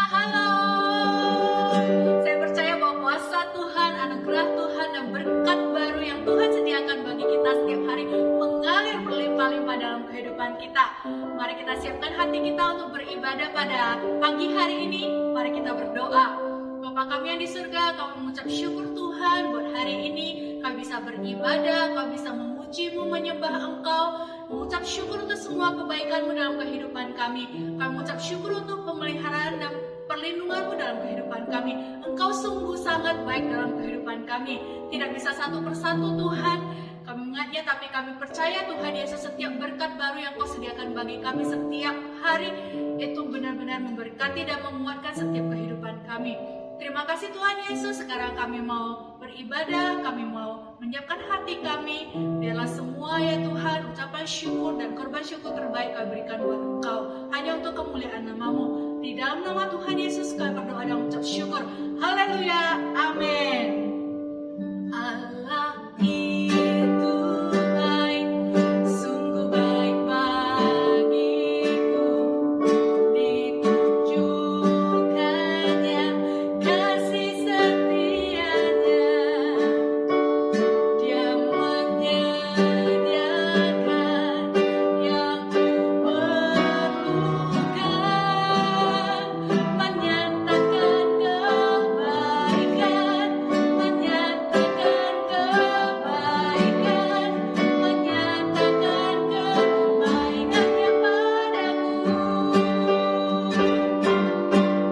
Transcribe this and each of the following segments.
Halo. Saya percaya bahwa kuasa Tuhan, anugerah Tuhan, dan berkat baru yang Tuhan sediakan bagi kita setiap hari mengalir berlimpah-limpah dalam kehidupan kita. Mari kita siapkan hati kita untuk beribadah pada pagi hari ini. Mari kita berdoa. Bapa kami yang di surga, kami mengucap syukur Tuhan buat hari ini. Kami bisa beribadah, kami bisa memuji-Mu, menyembah Engkau, mengucap syukur untuk semua kebaikan-Mu dalam kehidupan kami. Kami mengucap syukur untuk pemeliharaan dan perlindungan-Mu dalam kehidupan kami. Engkau sungguh sangat baik dalam kehidupan kami. Tidak bisa satu persatu Tuhan kami mengingatnya, tapi kami percaya Tuhan Yesus, setiap berkat baru yang Kau sediakan bagi kami setiap hari itu benar-benar memberkati dan menguatkan setiap kehidupan kami. Terima kasih Tuhan Yesus. Sekarang kami mau beribadah, kami mau menyiapkan hati kami. Biarlah semua ya Tuhan, ucapan syukur dan korban syukur terbaik kami berikan buat Engkau, hanya untuk kemuliaan nama-Mu. Di dalam nama Tuhan Yesus kami berdoa dan mengucap syukur. Haleluya, amin. Allah itu baik, sungguh baik bagiku. Ditunjukkannya kasih setianya. Dia menyediakan yang ku perlukan, menyatakan kebaikan, menyatakan kebaikan, menyatakan kebaikannya padaku.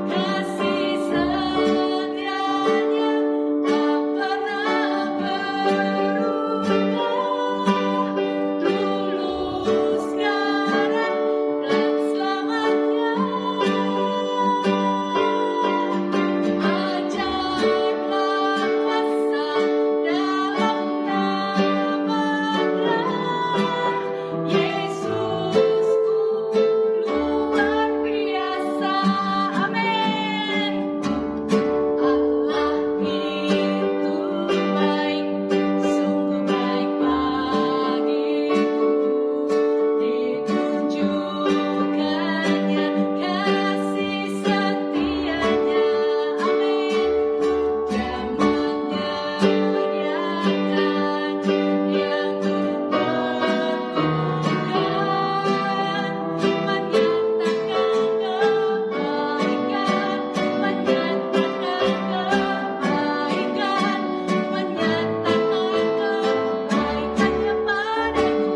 Kasih setianya tak pernah berubah, dulu, sekarang, dan selamanya. Ajarlah kuasa dalam nama-Nya, Yesusku luar biasa. Amin. Allah itu baik, sungguh baik bagiku. Ditunjukkannya kasih setianya. Amin. Dia menyediakan yang ku perlukan, menyatakan kebaikan, menyatakan kebaikan, menyatakan kebaikannya padaku.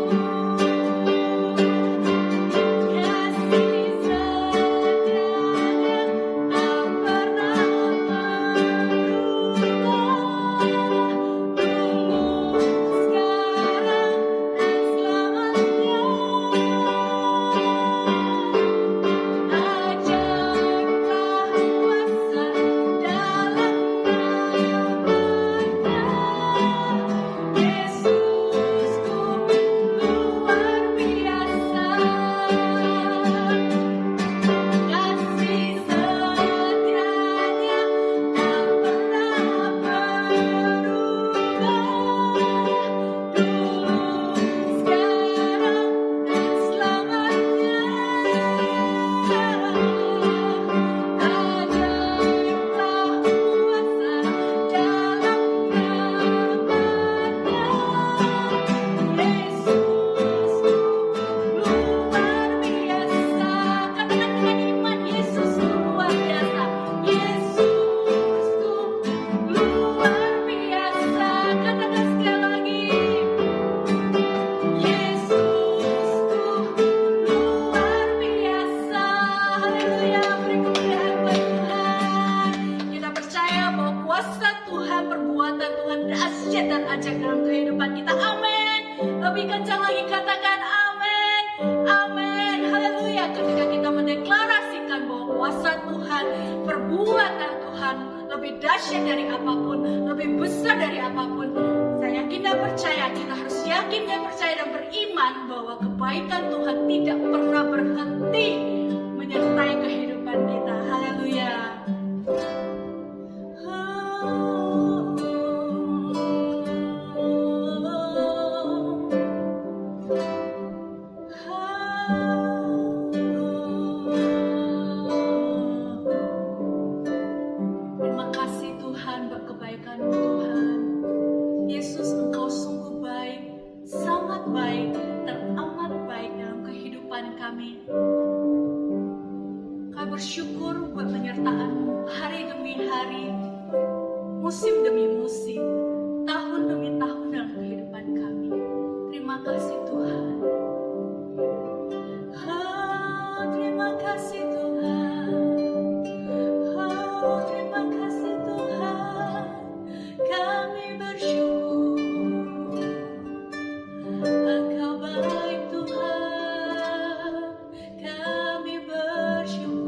Kasih setianya tak pernah berubah, dulu, sekarang, dan selamanya. Ajarlah kuasa dalam nama-Nya, Yesusku luar biasa. Kasih setianya tak pernah berubah, dulu, sekarang, dan selamanya. Ajarlah kuasa dalam nama-Nya, Yesusku luar biasa. Katakan dengan iman, Yesusku luar biasa. Yesusku luar biasa. Katakan sekali lagi. Yesusku luar biasa. Haleluya, beri kemuliaan buat Tuhan. Kita percaya bahwa kuasa Tuhan, perbuatan Tuhan dahsyat dan ajaib dalam kehidupan kita. Amin. Lebih kencang lagi katakan amin. Amin. Haleluya. Ketika kita mendeklarasikan bahwa kuasa Tuhan, perbuatan Tuhan lebih dahsyat dari apapun, lebih besar dari apapun, saya yakin dan percaya, kita harus yakin dan percaya dan beriman bahwa kebaikan Tuhan tidak pernah berhenti menyertai kehidupan kita. Haleluya. bersyukur buat penyertaan hari demi hari, musim demi musim, tahun demi tahun dalam kehidupan kami. Terima kasih Tuhan. Oh, terima kasih Tuhan. Oh, terima kasih Tuhan. Kami bersyukur. Engkau baik Tuhan. Kami bersyukur.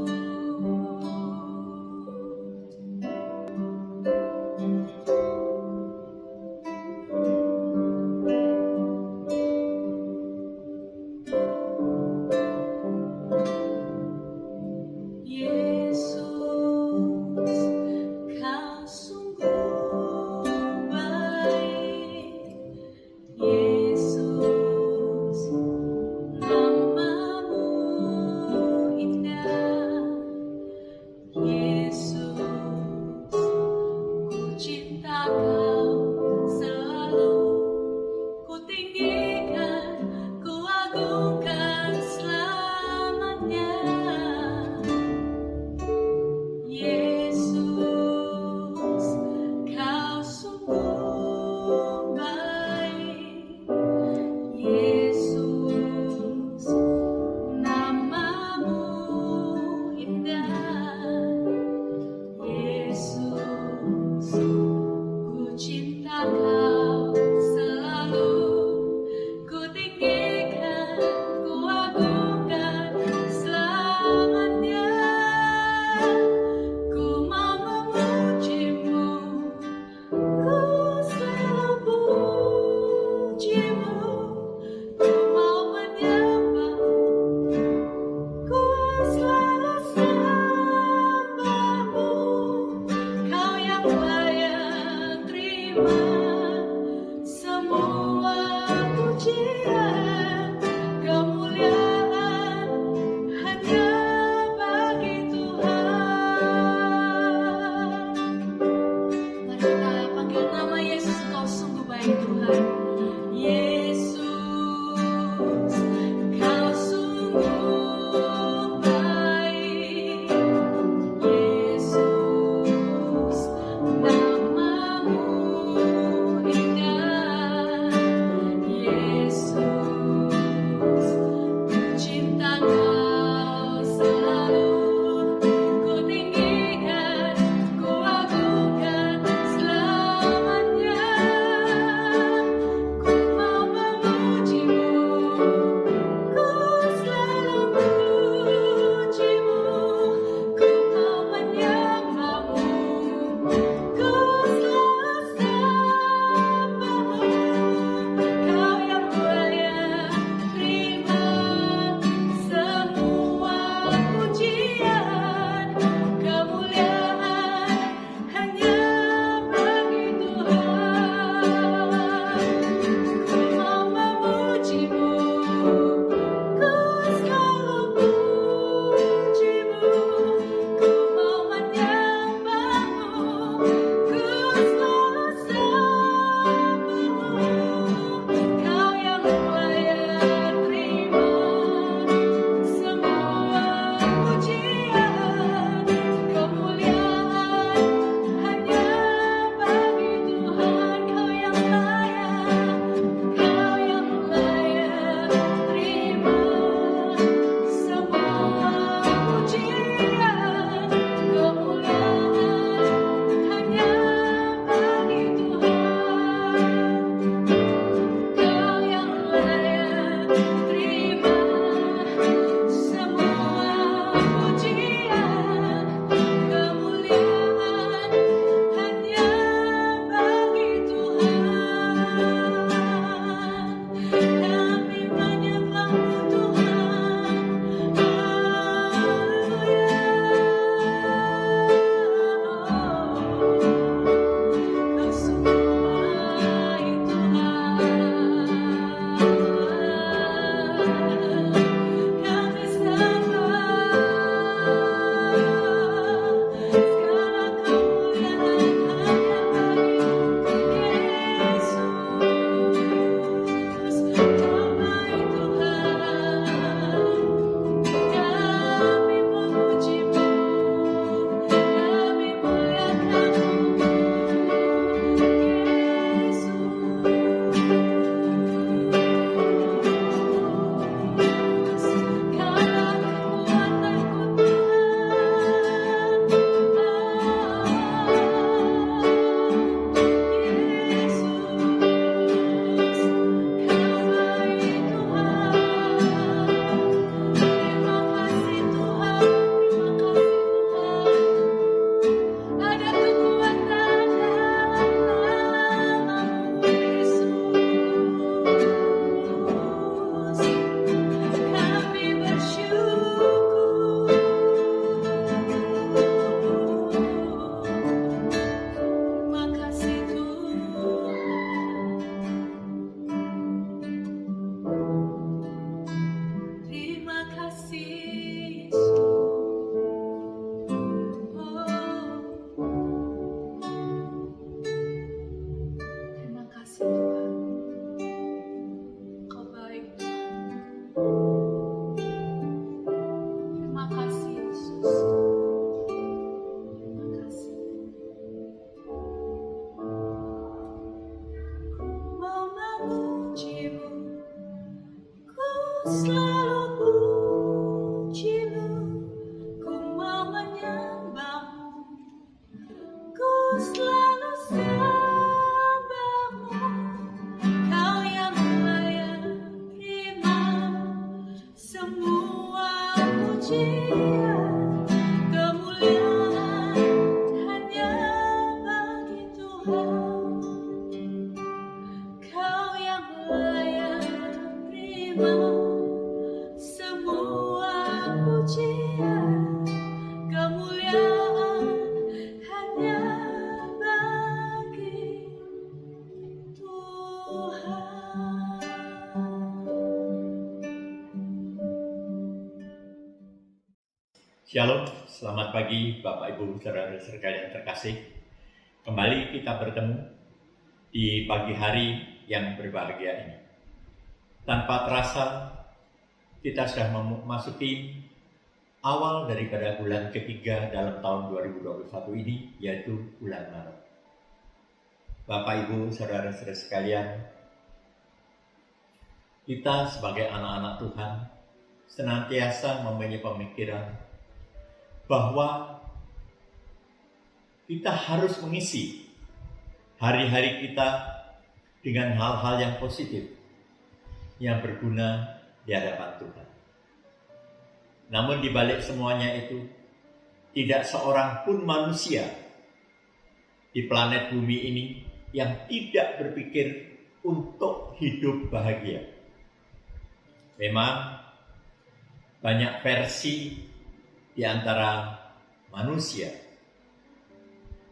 Shalom, selamat pagi Bapak Ibu saudara-saudara yang terkasih. Kembali kita bertemu di pagi hari yang berbahagia ini. Tanpa terasa kita sudah memasuki awal daripada bulan ketiga dalam tahun 2021 ini, yaitu bulan Maret. Bapak Ibu saudara-saudara sekalian, kita sebagai anak-anak Tuhan senantiasa mempunyai pemikiran bahwa kita harus mengisi hari-hari kita dengan hal-hal yang positif, yang berguna di hadapan Tuhan. Namun di balik semuanya itu, tidak seorang pun manusia di planet bumi ini yang tidak berpikir untuk hidup bahagia. Memang banyak versi di antara manusia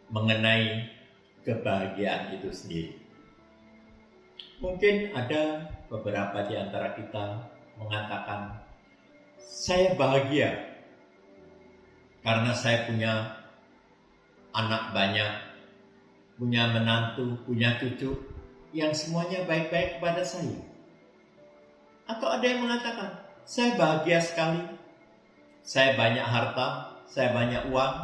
mengenai kebahagiaan itu sendiri. Mungkin ada beberapa di antara kita mengatakan, saya bahagia karena saya punya anak banyak, punya menantu, punya cucu yang semuanya baik-baik kepada saya. Atau ada yang mengatakan, saya bahagia sekali, saya banyak harta, saya banyak uang.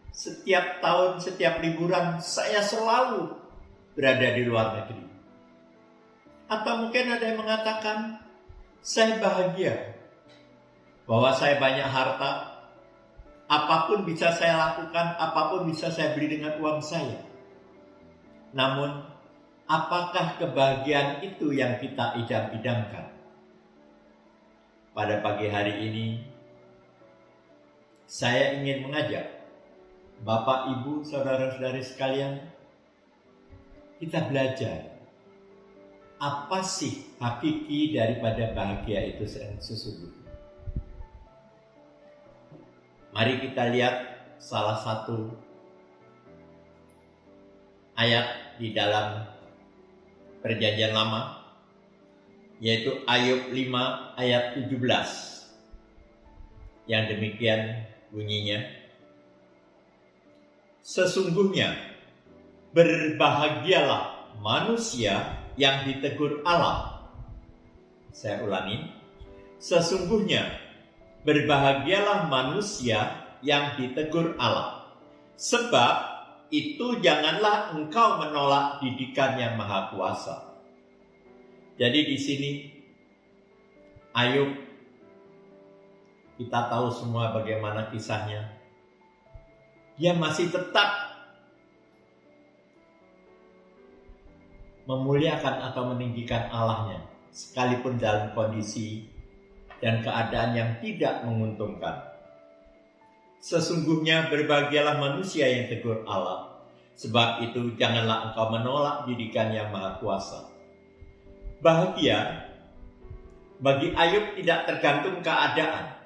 Setiap tahun, setiap liburan, saya selalu berada di luar negeri. Atau mungkin ada yang mengatakan, saya bahagia bahwa saya banyak harta, apapun bisa saya lakukan, apapun bisa saya beli dengan uang saya. Namun, apakah kebahagiaan itu yang kita idam-idamkan? Pada pagi hari ini, saya ingin mengajak Bapak, Ibu, saudara-saudari sekalian, kita belajar apa sih hakiki daripada bahagia itu sesungguhnya. Mari kita lihat salah satu ayat di dalam Perjanjian Lama, yaitu Ayub 5 ayat 17. Yang demikian bunyinya, sesungguhnya berbahagialah manusia yang ditegur Allah. Saya ulangi, sesungguhnya berbahagialah manusia yang ditegur Allah, sebab itu janganlah engkau menolak didikan yang Maha Kuasa. Jadi di sini Ayub, kita tahu semua bagaimana kisahnya. Dia masih tetap memuliakan atau meninggikan Allahnya, sekalipun dalam kondisi dan keadaan yang tidak menguntungkan. Sesungguhnya berbahagialah manusia yang tegur Allah, sebab itu janganlah engkau menolak didikan yang Maha Kuasa. Bahagia bagi Ayub tidak tergantung keadaan,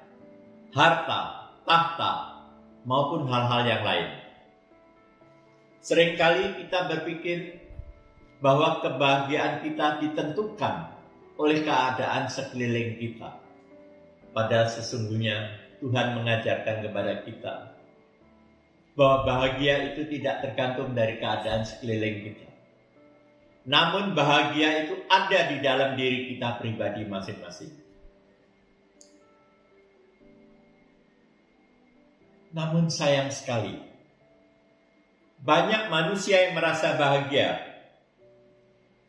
harta, tahta, maupun hal-hal yang lain. Seringkali kita berpikir bahwa kebahagiaan kita ditentukan oleh keadaan sekeliling kita. Padahal sesungguhnya Tuhan mengajarkan kepada kita bahwa bahagia itu tidak tergantung dari keadaan sekeliling kita. Namun bahagia itu ada di dalam diri kita pribadi masing-masing. Namun sayang sekali, banyak manusia yang merasa bahagia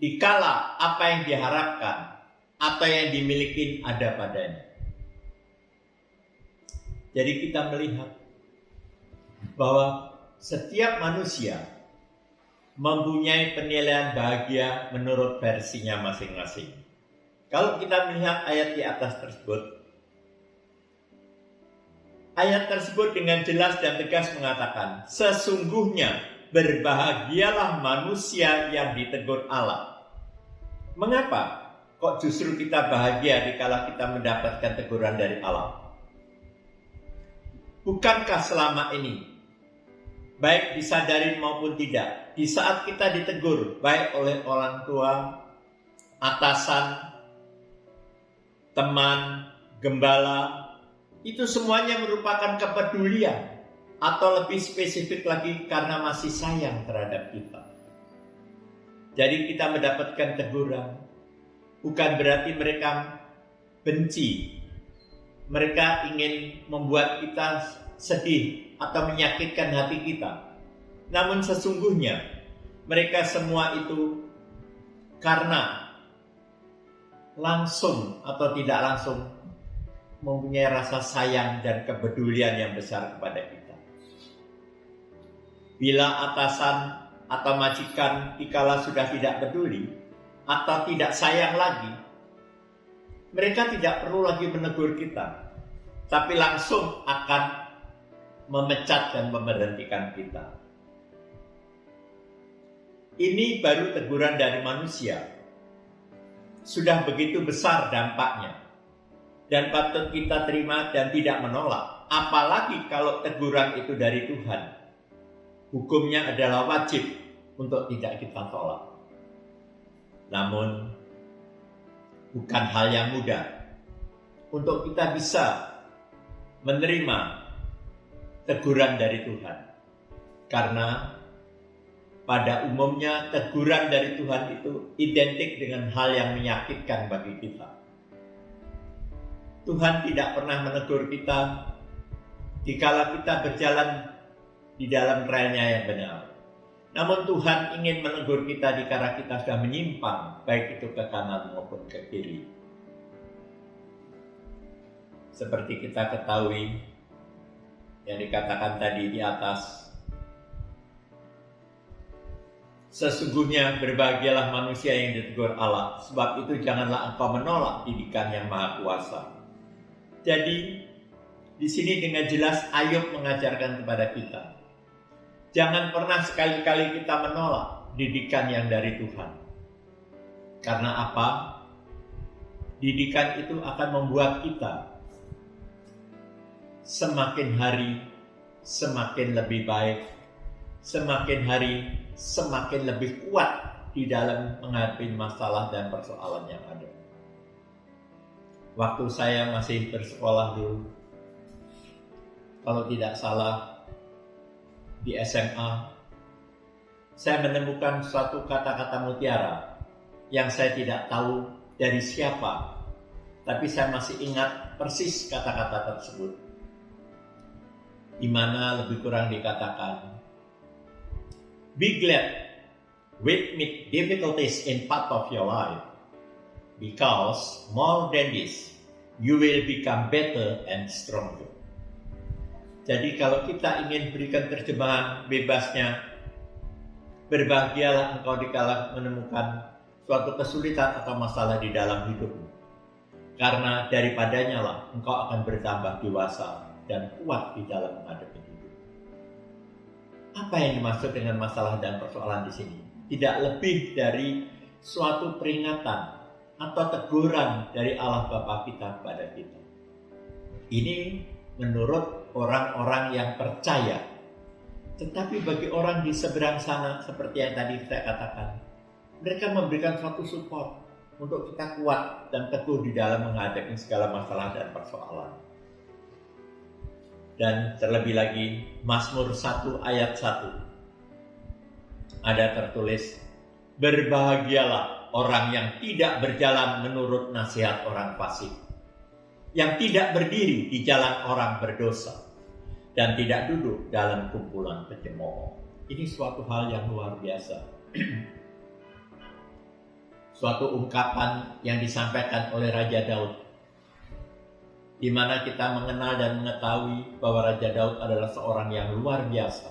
dikala apa yang diharapkan atau yang dimiliki ada padanya. Jadi kita melihat bahwa setiap manusia mempunyai penilaian bahagia menurut versinya masing-masing. Kalau kita melihat ayat di atas tersebut, ayat tersebut dengan jelas dan tegas mengatakan, sesungguhnya berbahagialah manusia yang ditegur Allah. Mengapa kok justru kita bahagia dikala kita mendapatkan teguran dari Allah? Bukankah selama ini, baik disadari maupun tidak, di saat kita ditegur, baik oleh orang tua, atasan, teman, gembala, itu semuanya merupakan kepedulian, atau lebih spesifik lagi karena masih sayang terhadap kita. Jadi kita mendapatkan teguran, bukan berarti mereka benci. Mereka ingin membuat kita sedih atau menyakitkan hati kita. Namun sesungguhnya mereka semua itu karena langsung atau tidak langsung mempunyai rasa sayang dan kepedulian yang besar kepada kita. Bila atasan atau majikan dikala sudah tidak peduli atau tidak sayang lagi, mereka tidak perlu lagi menegur kita, tapi langsung akan memecat dan memberhentikan kita. Ini baru teguran dari manusia. Sudah begitu besar dampaknya, dan patut kita terima dan tidak menolak. Apalagi kalau teguran itu dari Tuhan. Hukumnya adalah wajib untuk tidak kita tolak. Namun, bukan hal yang mudah untuk kita bisa menerima teguran dari Tuhan. Karena pada umumnya teguran dari Tuhan itu identik dengan hal yang menyakitkan bagi kita. Tuhan tidak pernah menegur kita dikala kita berjalan di dalam relnya yang benar. Namun Tuhan ingin menegur kita dikala kita sudah menyimpang, baik itu ke kanan maupun ke kiri. Seperti kita ketahui yang dikatakan tadi di atas, sesungguhnya berbahagialah manusia yang ditegur Allah, sebab itu janganlah engkau menolak didikan yang Maha Kuasa. Jadi di sini dengan jelas Ayub mengajarkan kepada kita, jangan pernah sekali-kali kita menolak didikan yang dari Tuhan. Karena apa? Didikan itu akan membuat kita semakin hari semakin lebih baik, semakin hari semakin lebih kuat di dalam menghadapi masalah dan persoalan yang ada. Waktu saya masih bersekolah dulu, kalau tidak salah di SMA, saya menemukan suatu kata-kata mutiara yang saya tidak tahu dari siapa, tapi saya masih ingat persis kata-kata tersebut, di mana lebih kurang dikatakan, be glad with difficulties in part of your life, because more than this, you will become better and stronger. Jadi kalau kita ingin berikan terjemahan bebasnya, berbahagialah engkau dikala menemukan suatu kesulitan atau masalah di dalam hidupmu. Karena daripadanya lah engkau akan bertambah dewasa dan kuat di dalam menghadapi hidup. Apa yang dimaksud dengan masalah dan persoalan di sini? Tidak lebih dari suatu peringatan atau teguran dari Allah Bapa kita kepada kita. Ini menurut orang-orang yang percaya. Tetapi bagi orang di seberang sana, seperti yang tadi saya katakan, mereka memberikan suatu support untuk kita kuat dan teguh di dalam menghadapi segala masalah dan persoalan. Dan terlebih lagi, Mazmur 1 ayat 1 ada tertulis, berbahagialah orang yang tidak berjalan menurut nasihat orang fasik, yang tidak berdiri di jalan orang berdosa, dan tidak duduk dalam kumpulan pencemooh. Ini suatu hal yang luar biasa. Suatu ungkapan yang disampaikan oleh Raja Daud, di mana kita mengenal dan mengetahui bahwa Raja Daud adalah seorang yang luar biasa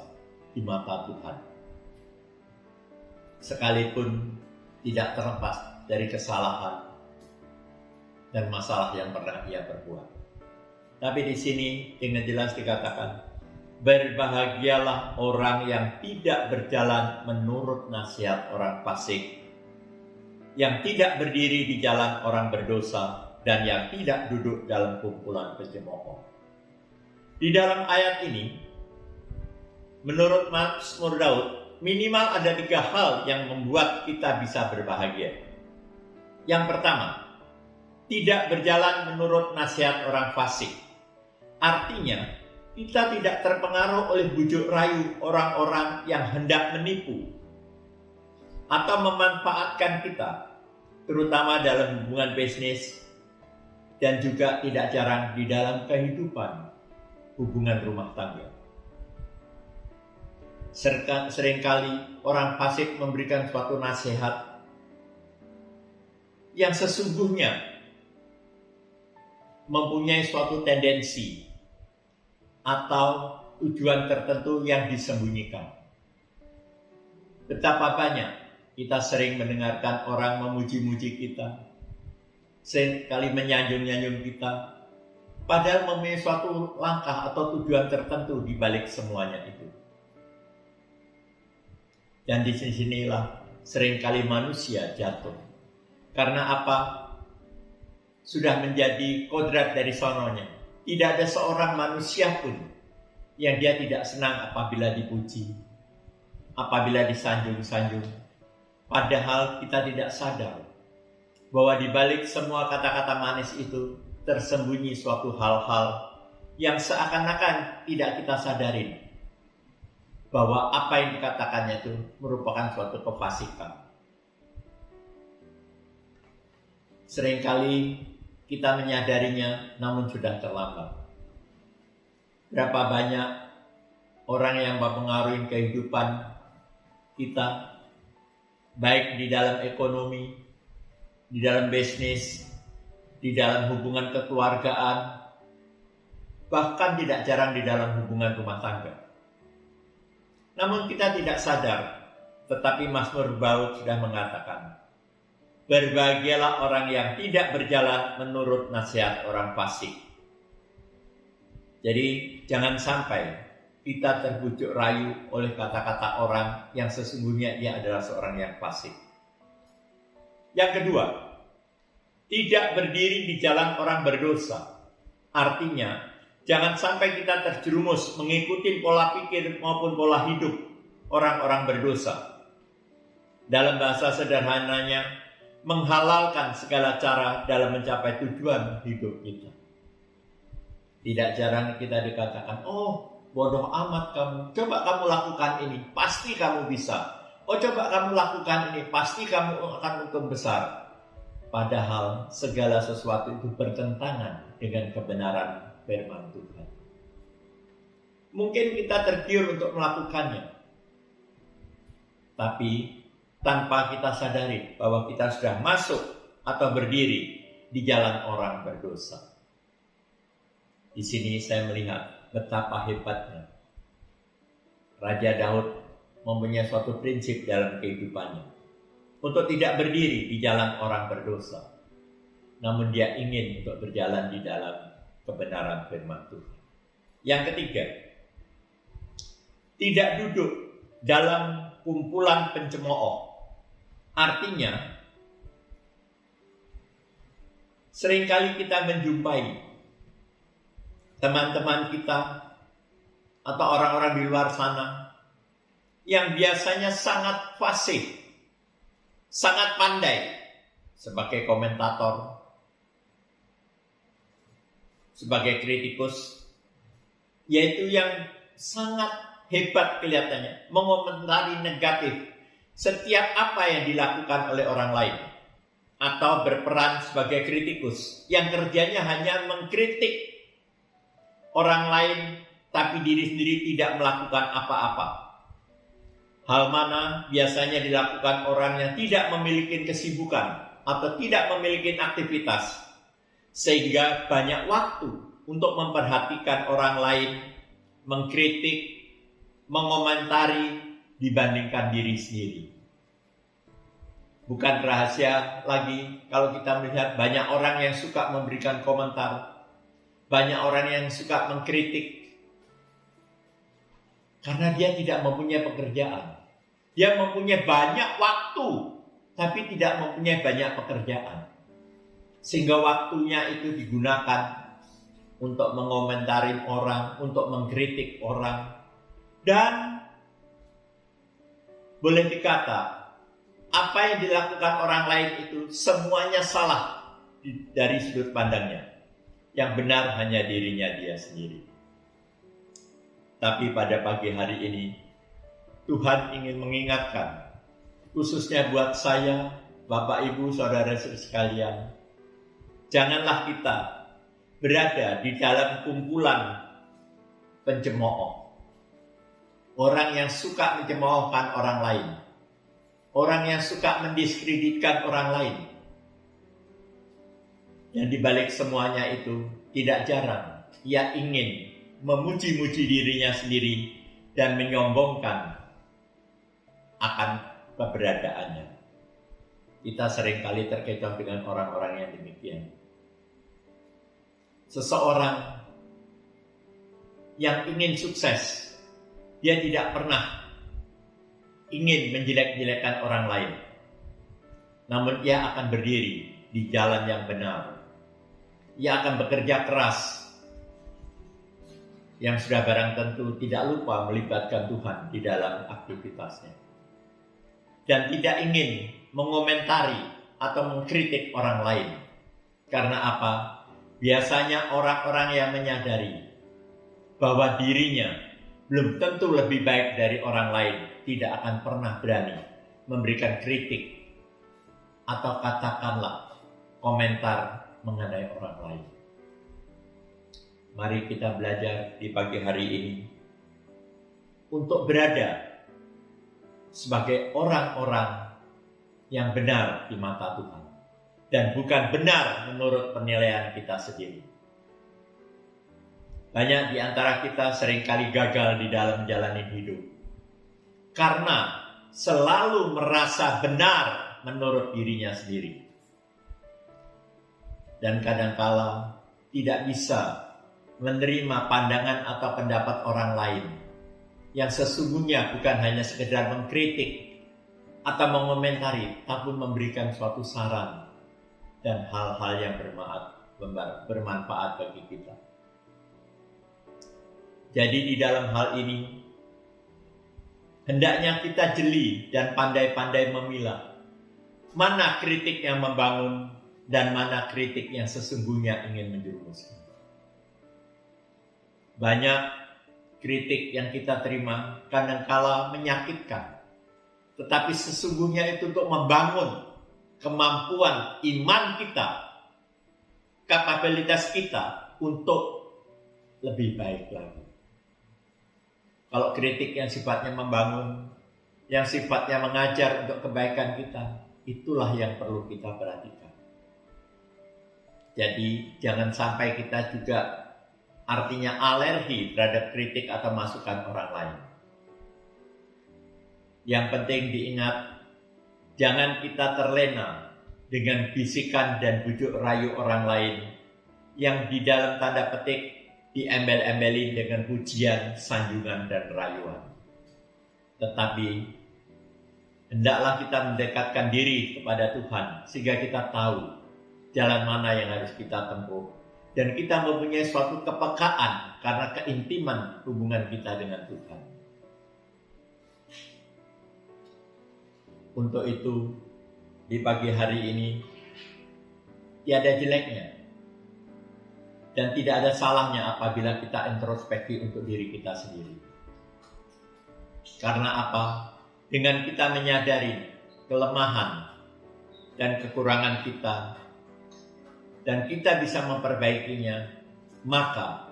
di mata Tuhan. Sekalipun tidak terlepas dari kesalahan dan masalah yang pernah ia perbuat. Tapi di sini dengan jelas dikatakan, berbahagialah orang yang tidak berjalan menurut nasihat orang fasik, yang tidak berdiri di jalan orang berdosa, dan yang tidak duduk dalam kumpulan pencemooh. Di dalam ayat ini, menurut Mazmur Daud, minimal ada 3 hal yang membuat kita bisa berbahagia. Yang pertama, tidak berjalan menurut nasihat orang fasik. Artinya, kita tidak terpengaruh oleh bujuk rayu orang-orang yang hendak menipu atau memanfaatkan kita, terutama dalam hubungan bisnis dan juga tidak jarang di dalam kehidupan hubungan rumah tangga. Seringkali orang fasik memberikan suatu nasihat yang sesungguhnya mempunyai suatu tendensi atau tujuan tertentu yang disembunyikan. Betapa banyak kita sering mendengarkan orang memuji-muji kita, seringkali menyanjung-nyanjung kita, padahal mempunyai suatu langkah atau tujuan tertentu di balik semuanya itu. Dan di sinilah seringkali manusia jatuh. Karena apa? Sudah menjadi kodrat dari sononya. Tidak ada seorang manusia pun yang dia tidak senang apabila dipuji, apabila disanjung-sanjung. Padahal kita tidak sadar bahwa di balik semua kata-kata manis itu tersembunyi suatu hal-hal yang seakan-akan tidak kita sadarin bahwa apa yang dikatakannya itu merupakan suatu kefasikan. Seringkali kita menyadarinya, namun sudah terlambat. Berapa banyak orang yang mempengaruhi kehidupan kita, baik di dalam ekonomi, di dalam bisnis, di dalam hubungan kekeluargaan, bahkan tidak jarang di dalam hubungan rumah tangga. Namun kita tidak sadar, tetapi Mazmur Daud sudah mengatakan, berbahagialah orang yang tidak berjalan menurut nasihat orang fasik. Jadi jangan sampai kita terbujuk rayu oleh kata-kata orang yang sesungguhnya ia adalah seorang yang fasik. Yang kedua, tidak berdiri di jalan orang berdosa. Artinya, jangan sampai kita terjerumus mengikuti pola pikir maupun pola hidup orang-orang berdosa. Dalam bahasa sederhananya, menghalalkan segala cara dalam mencapai tujuan hidup kita. Tidak jarang kita dikatakan, oh bodoh amat kamu, coba kamu lakukan ini, pasti kamu bisa. Oh coba kamu lakukan ini, pasti kamu akan untung besar. Padahal segala sesuatu itu bertentangan dengan kebenaran firman Tuhan. Mungkin kita tergiur untuk melakukannya, tapi tanpa kita sadari bahwa kita sudah masuk atau berdiri di jalan orang berdosa. Di sini saya melihat betapa hebatnya Raja Daud mempunyai suatu prinsip dalam kehidupannya untuk tidak berdiri di jalan orang berdosa, namun dia ingin untuk berjalan di dalam kebenaran firman Tuhan. Yang ketiga, tidak duduk dalam kumpulan pencemooh. Artinya, seringkali kita menjumpai teman-teman kita atau orang-orang di luar sana yang biasanya sangat fasih, sangat pandai sebagai komentator, sebagai kritikus, yaitu yang sangat hebat kelihatannya, mengomentari negatif setiap apa yang dilakukan oleh orang lain, atau berperan sebagai kritikus yang kerjanya hanya mengkritik orang lain tapi diri sendiri tidak melakukan apa-apa. Hal mana biasanya dilakukan orang yang tidak memiliki kesibukan atau tidak memiliki aktivitas, sehingga banyak waktu untuk memperhatikan orang lain, mengkritik, mengomentari dibandingkan diri sendiri. Bukan rahasia lagi kalau kita melihat banyak orang yang suka memberikan komentar, banyak orang yang suka mengkritik, karena dia tidak mempunyai pekerjaan. Dia mempunyai banyak waktu, tapi tidak mempunyai banyak pekerjaan. Sehingga waktunya itu digunakan untuk mengomentari orang, untuk mengkritik orang. Dan boleh dikata, apa yang dilakukan orang lain itu semuanya salah dari sudut pandangnya. Yang benar hanya dirinya dia sendiri. Tapi pada pagi hari ini, Tuhan ingin mengingatkan, khususnya buat saya, Bapak, Ibu, Saudara sekalian, janganlah kita berada di dalam kumpulan pencemooh. Orang yang suka mencemoohkan orang lain. Orang yang suka mendiskreditkan orang lain. Yang dibalik semuanya itu tidak jarang ia ingin memuji-muji dirinya sendiri dan menyombongkan akan keberadaannya. Kita seringkali terkecoh dengan orang-orang yang demikian. Seseorang yang ingin sukses, dia tidak pernah ingin menjelek-jelekan orang lain. Namun ia akan berdiri di jalan yang benar. Ia akan bekerja keras, yang sudah barang tentu tidak lupa melibatkan Tuhan di dalam aktivitasnya. Dan tidak ingin mengomentari atau mengkritik orang lain. Karena apa? Biasanya orang-orang yang menyadari bahwa dirinya belum tentu lebih baik dari orang lain tidak akan pernah berani memberikan kritik atau katakanlah komentar mengenai orang lain. Mari kita belajar di pagi hari ini untuk berada sebagai orang-orang yang benar di mata Tuhan dan bukan benar menurut penilaian kita sendiri. Banyak di antara kita seringkali gagal di dalam menjalani hidup karena selalu merasa benar menurut dirinya sendiri. Dan kadangkala tidak bisa menerima pandangan atau pendapat orang lain yang sesungguhnya bukan hanya sekedar mengkritik atau mengomentari, tapi memberikan suatu saran dan hal-hal yang bermanfaat bagi kita. Jadi di dalam hal ini, hendaknya kita jeli dan pandai-pandai memilah mana kritik yang membangun dan mana kritik yang sesungguhnya ingin menjerumuskan. Banyak kritik yang kita terima kadangkala menyakitkan, tetapi sesungguhnya itu untuk membangun kemampuan iman kita, kapabilitas kita untuk lebih baik lagi. Kalau kritik yang sifatnya membangun, yang sifatnya mengajar untuk kebaikan kita, itulah yang perlu kita perhatikan. Jadi jangan sampai kita juga artinya alergi terhadap kritik atau masukan orang lain. Yang penting diingat, jangan kita terlena dengan bisikan dan bujuk rayu orang lain yang di dalam tanda petik diembel-embelin dengan pujian, sanjungan, dan rayuan. Tetapi hendaklah kita mendekatkan diri kepada Tuhan sehingga kita tahu jalan mana yang harus kita tempuh. Dan kita mempunyai suatu kepekaan karena keintiman hubungan kita dengan Tuhan. Untuk itu, di pagi hari ini, tiada jeleknya. Dan tidak ada salahnya apabila kita introspeksi untuk diri kita sendiri. Karena apa? Dengan kita menyadari kelemahan dan kekurangan kita, dan kita bisa memperbaikinya, maka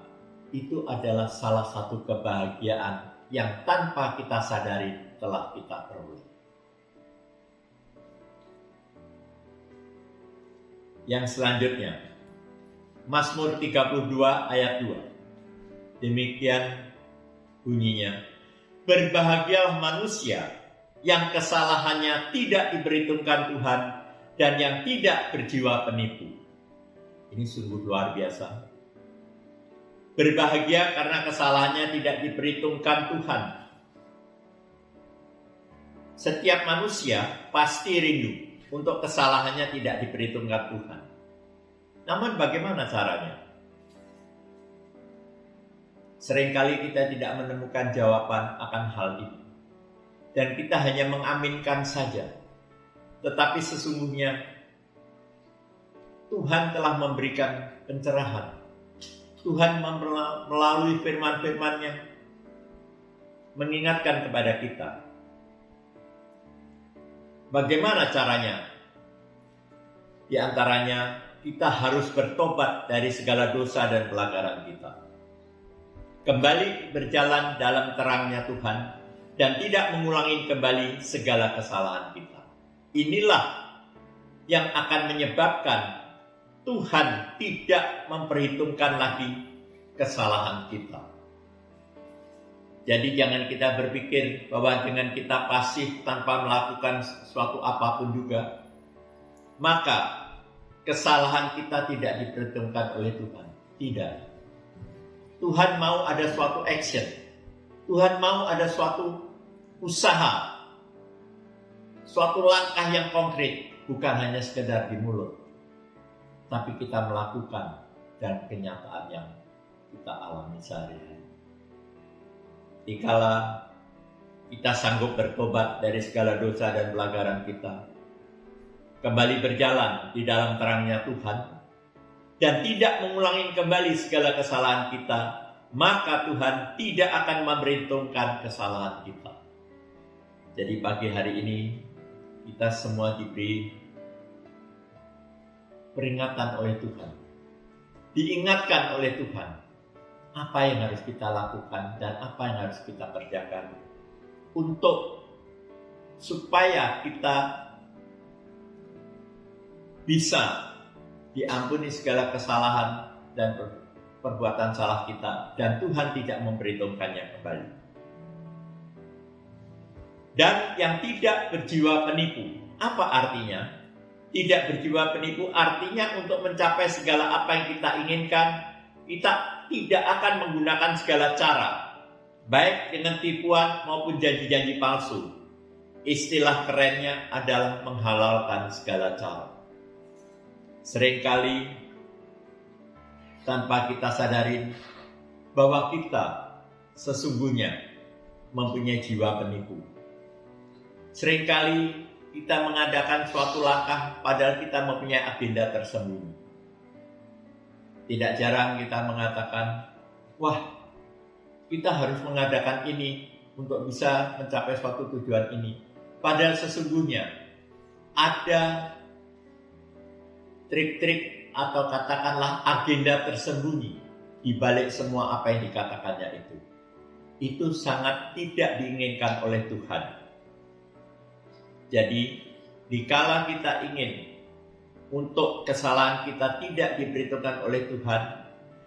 itu adalah salah satu kebahagiaan yang tanpa kita sadari telah kita peroleh. Yang selanjutnya, Mazmur 32 ayat 2. Demikian bunyinya, berbahagialah manusia yang kesalahannya tidak diperhitungkan Tuhan dan yang tidak berjiwa penipu. Ini sungguh luar biasa. Berbahagia karena kesalahannya tidak diperhitungkan Tuhan. Setiap manusia pasti rindu untuk kesalahannya tidak diperhitungkan Tuhan. Namun bagaimana caranya? Seringkali kita tidak menemukan jawaban akan hal ini. Dan kita hanya mengaminkan saja. Tetapi sesungguhnya Tuhan telah memberikan pencerahan. Tuhan melalui firman-firman-Nya mengingatkan kepada kita. Bagaimana caranya? Di antaranya, kita harus bertobat dari segala dosa dan pelanggaran kita. Kembali berjalan dalam terangnya Tuhan dan tidak mengulangi kembali segala kesalahan kita. Inilah yang akan menyebabkan Tuhan tidak memperhitungkan lagi kesalahan kita. Jadi jangan kita berpikir bahwa dengan kita pasif tanpa melakukan sesuatu apapun juga, maka kesalahan kita tidak diperhitungkan oleh Tuhan. Tidak. Tuhan mau ada suatu action. Tuhan mau ada suatu usaha. Suatu langkah yang konkret. Bukan hanya sekedar di mulut. Tapi kita melakukan dan kenyataan yang kita alami sehari-hari. Dikala kita sanggup bertobat dari segala dosa dan pelanggaran kita, kembali berjalan di dalam terangnya Tuhan, dan tidak mengulangi kembali segala kesalahan kita, maka Tuhan tidak akan memperhitungkan kesalahan kita. Jadi pagi hari ini, kita semua diberi peringatan oleh Tuhan. Diingatkan oleh Tuhan apa yang harus kita lakukan dan apa yang harus kita kerjakan untuk supaya kita bisa diampuni segala kesalahan dan perbuatan salah kita dan Tuhan tidak memperhitungkannya kembali. Dan yang tidak berjiwa penipu, apa artinya? Tidak berjiwa penipu artinya untuk mencapai segala apa yang kita inginkan, kita tidak akan menggunakan segala cara, baik dengan tipuan maupun janji-janji palsu. Istilah kerennya adalah menghalalkan segala cara. Seringkali tanpa kita sadarin bahwa kita sesungguhnya mempunyai jiwa penipu. Seringkali kita mengadakan suatu langkah padahal kita mempunyai agenda tersembunyi. Tidak jarang kita mengatakan, wah, kita harus mengadakan ini untuk bisa mencapai suatu tujuan ini. Padahal sesungguhnya ada trik-trik atau katakanlah agenda tersembunyi di balik semua apa yang dikatakannya itu. Itu sangat tidak diinginkan oleh Tuhan. Jadi, dikala kita ingin untuk kesalahan kita tidak diperhitungkan oleh Tuhan,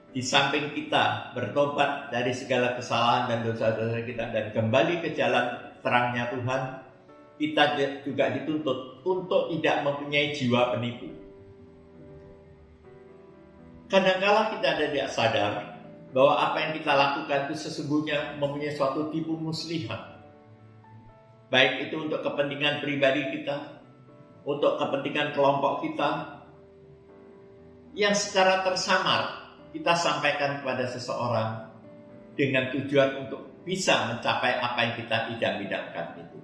di samping kita bertobat dari segala kesalahan dan dosa-dosa kita dan kembali ke jalan terangnya Tuhan, kita juga dituntut untuk tidak mempunyai jiwa penipu. Kadang-kala kita tidak sadar bahwa apa yang kita lakukan itu sesungguhnya mempunyai suatu tipu muslihat. Baik itu untuk kepentingan pribadi kita, untuk kepentingan kelompok kita, yang secara tersamar kita sampaikan kepada seseorang dengan tujuan untuk bisa mencapai apa yang kita idam-idamkan itu.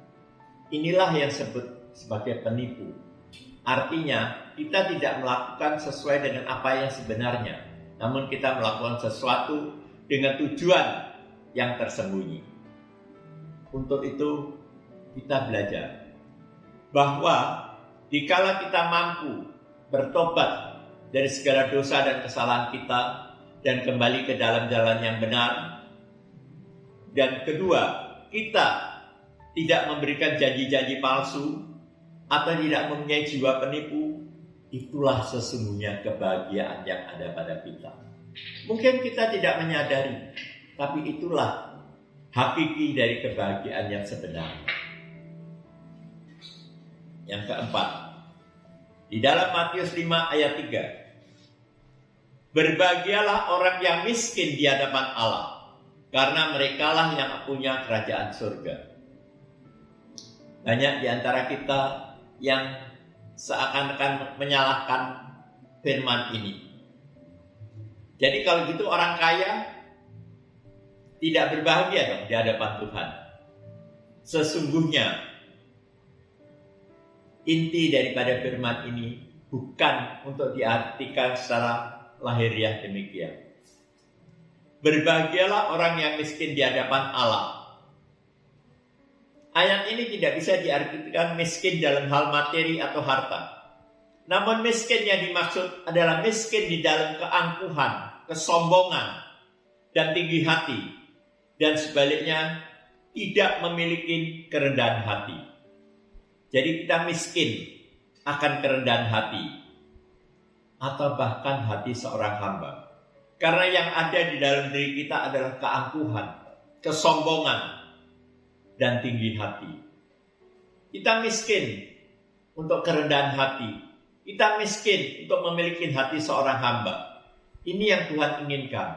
Inilah yang disebut sebagai penipu. Artinya kita tidak melakukan sesuai dengan apa yang sebenarnya, namun kita melakukan sesuatu dengan tujuan yang tersembunyi. Untuk itu kita belajar bahwa dikala kita mampu bertobat dari segala dosa dan kesalahan kita, dan kembali ke dalam jalan yang benar. Dan kedua, kita tidak memberikan janji-janji palsu atau tidak mempunyai jiwa penipu. Itulah sesungguhnya kebahagiaan yang ada pada kita. Mungkin kita tidak menyadari, tapi itulah hakiki dari kebahagiaan yang sebenarnya. Yang keempat, di dalam Matius 5 ayat 3, berbahagialah orang yang miskin di hadapan Allah, karena merekalah yang punya kerajaan surga. Banyak di antara kita yang seakan-akan menyalahkan firman ini. Jadi kalau gitu orang kaya tidak berbahagia dong di hadapan Tuhan. Sesungguhnya inti daripada firman ini bukan untuk diartikan secara lahiriah demikian. Berbahagialah orang yang miskin di hadapan Allah. Ayat ini tidak bisa diartikan miskin dalam hal materi atau harta. Namun miskin yang dimaksud adalah miskin di dalam keangkuhan, kesombongan, dan tinggi hati. Dan sebaliknya tidak memiliki kerendahan hati. Jadi kita miskin akan kerendahan hati. Atau bahkan hati seorang hamba. Karena yang ada di dalam diri kita adalah keangkuhan, kesombongan, dan tinggi hati. Kita miskin untuk kerendahan hati. Kita miskin untuk memiliki hati seorang hamba. Ini yang Tuhan inginkan.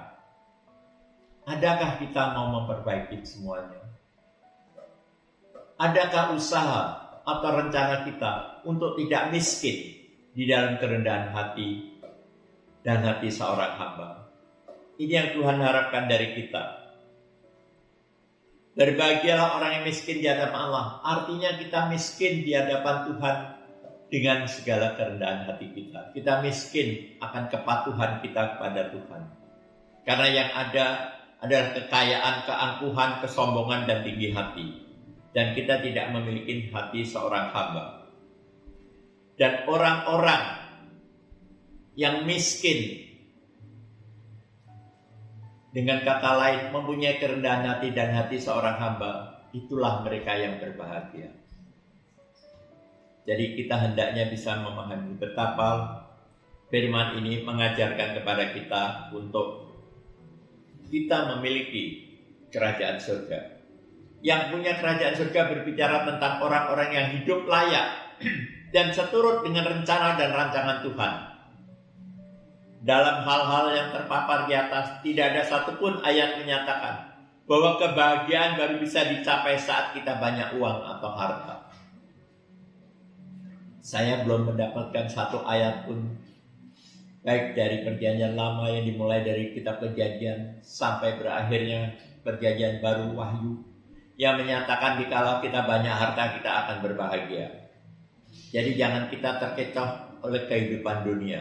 Adakah kita mau memperbaiki semuanya? Adakah usaha atau rencana kita untuk tidak miskin di dalam kerendahan hati dan hati seorang hamba? Ini yang Tuhan harapkan dari kita. Berbahagialah orang yang miskin di hadapan Allah. Artinya kita miskin di hadapan Tuhan dengan segala kerendahan hati kita. Kita miskin akan kepatuhan kita kepada Tuhan. Karena yang ada adalah kekayaan, keangkuhan, kesombongan, dan tinggi hati. Dan kita tidak memiliki hati seorang hamba. Dan orang-orang yang miskin, dengan kata lain, mempunyai kerendahan hati dan hati seorang hamba, itulah mereka yang berbahagia. Jadi kita hendaknya bisa memahami betapa firman ini mengajarkan kepada kita untuk kita memiliki kerajaan surga. Yang punya kerajaan surga berbicara tentang orang-orang yang hidup layak dan seturut dengan rencana dan rancangan Tuhan. Dalam hal-hal yang terpapar di atas, tidak ada satupun ayat menyatakan bahwa kebahagiaan baru bisa dicapai saat kita banyak uang atau harta. Saya belum mendapatkan satu ayat pun, baik dari perjanjian lama yang dimulai dari kitab Kejadian sampai berakhirnya perjanjian baru Wahyu, yang menyatakan dikala kita banyak harta kita akan berbahagia. Jadi jangan kita terkecoh oleh kehidupan dunia.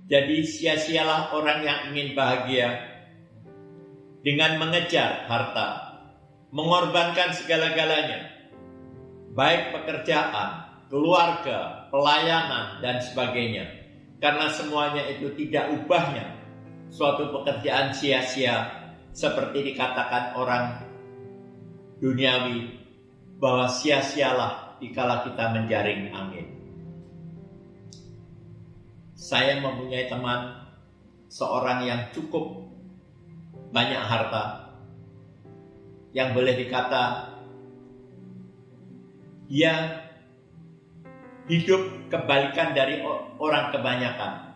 Jadi sia-sialah orang yang ingin bahagia dengan mengejar harta, mengorbankan segala-galanya, baik pekerjaan, keluarga, pelayanan, dan sebagainya. Karena semuanya itu tidak ubahnya suatu pekerjaan sia-sia, seperti dikatakan orang duniawi, bahwa sia-sialah dikala kita menjaring angin. Saya mempunyai teman seorang yang cukup banyak harta, yang boleh dikata dia hidup kebalikan dari orang kebanyakan.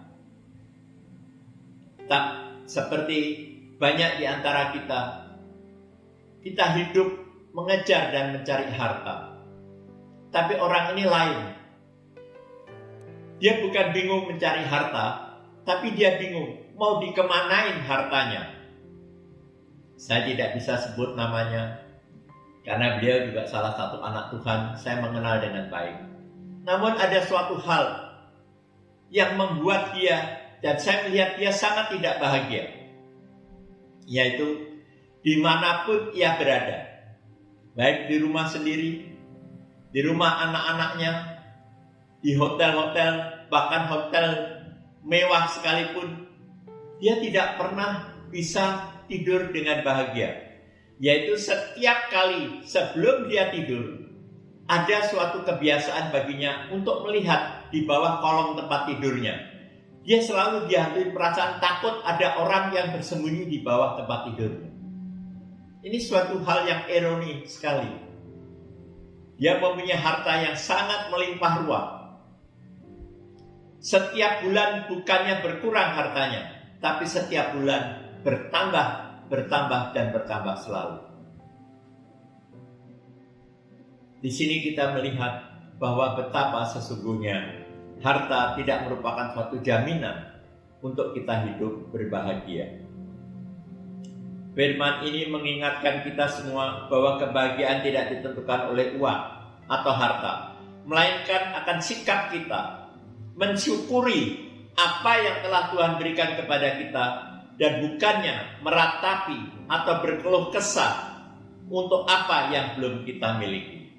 Tak seperti banyak di antara kita hidup mengejar dan mencari harta. Tapi orang ini lain. Dia bukan bingung mencari harta, tapi dia bingung mau dikemanain hartanya. Saya tidak bisa sebut namanya, karena beliau juga salah satu anak Tuhan, saya mengenal dengan baik. Namun ada suatu hal yang membuat dia, dan saya melihat dia sangat tidak bahagia, yaitu dimanapun ia berada, baik di rumah sendiri, di rumah anak-anaknya, di hotel-hotel, bahkan hotel mewah sekalipun, dia tidak pernah bisa tidur dengan bahagia. Yaitu setiap kali sebelum dia tidur, ada suatu kebiasaan baginya untuk melihat di bawah kolong tempat tidurnya. Dia selalu dihantui perasaan takut ada orang yang bersembunyi di bawah tempat tidurnya. Ini suatu hal yang ironi sekali. Dia mempunyai harta yang sangat melimpah ruah. Setiap bulan bukannya berkurang hartanya, tapi setiap bulan bertambah dan bertambah selalu. Di sini kita melihat bahwa betapa sesungguhnya harta tidak merupakan suatu jaminan untuk kita hidup berbahagia. Firman ini mengingatkan kita semua bahwa kebahagiaan tidak ditentukan oleh uang atau harta, melainkan akan sikap kita mensyukuri apa yang telah Tuhan berikan kepada kita dan bukannya meratapi atau berkeluh kesah untuk apa yang belum kita miliki.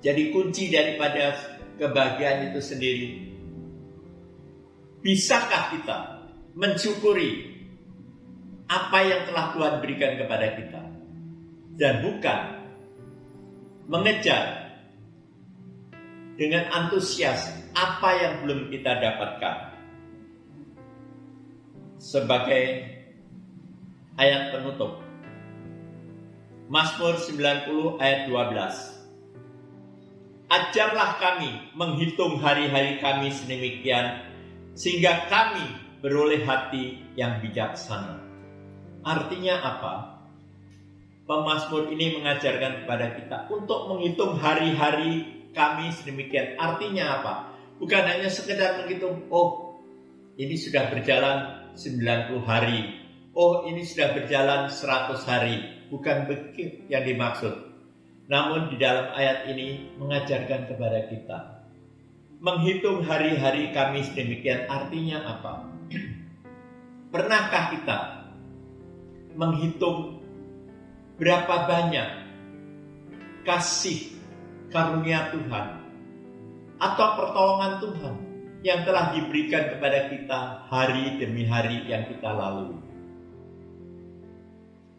Jadi kunci daripada kebahagiaan itu sendiri, bisakah kita mensyukuri apa yang telah Tuhan berikan kepada kita dan bukan mengejar dengan antusias apa yang belum kita dapatkan. Sebagai ayat penutup, Mazmur 90 ayat 12. Ajarlah kami menghitung hari-hari kami sedemikian, sehingga kami beroleh hati yang bijaksana. Artinya apa? Pemazmur ini mengajarkan kepada kita untuk menghitung hari-hari kami sedemikian. Artinya apa? Bukan hanya sekedar menghitung, oh ini sudah berjalan 90 hari. Oh ini sudah berjalan 100 hari. Bukan begitu yang dimaksud. Namun di dalam ayat ini mengajarkan kepada kita, menghitung hari-hari kami sedemikian. Artinya apa? Pernahkah kita menghitung berapa banyak kasih karunia Tuhan atau pertolongan Tuhan yang telah diberikan kepada kita hari demi hari yang kita lalui?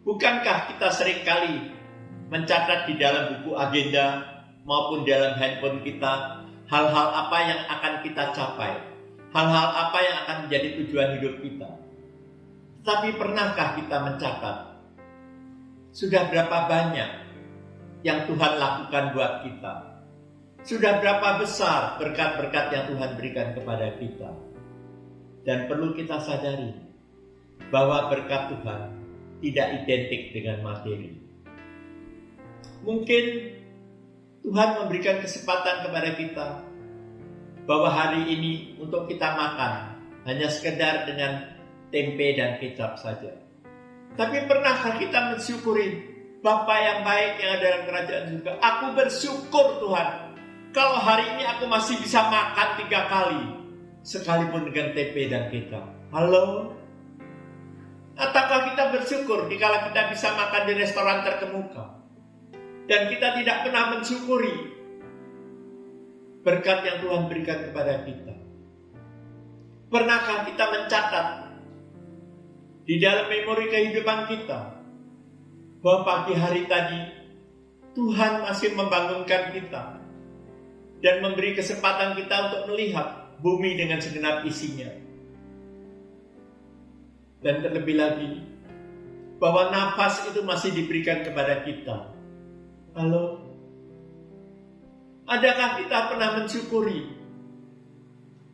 Bukankah kita seringkali mencatat di dalam buku agenda maupun dalam handphone kita hal-hal apa yang akan kita capai, hal-hal apa yang akan menjadi tujuan hidup kita? Tapi pernahkah kita mencatat sudah berapa banyak yang Tuhan lakukan buat kita? Sudah berapa besar berkat-berkat yang Tuhan berikan kepada kita? Dan perlu kita sadari bahwa berkat Tuhan tidak identik dengan materi. Mungkin Tuhan memberikan kesempatan kepada kita bahwa hari ini untuk kita makan hanya sekedar dengan tempe dan kecap saja. Tapi pernahkah kita mensyukuri Bapa yang baik yang ada dalam kerajaan surga? Aku bersyukur Tuhan, kalau hari ini aku masih bisa makan 3 kali, sekalipun dengan tempe dan kecap. Halo? Ataukah kita bersyukur dikala kita bisa makan di restoran terkemuka, dan kita tidak pernah mensyukuri berkat yang Tuhan berikan kepada kita? Pernahkah kita mencatat di dalam memori kehidupan kita bahwa pagi hari tadi Tuhan masih membangunkan kita dan memberi kesempatan kita untuk melihat bumi dengan segenap isinya? Dan terlebih lagi bahwa nafas itu masih diberikan kepada kita. Halo? Adakah kita pernah mensyukuri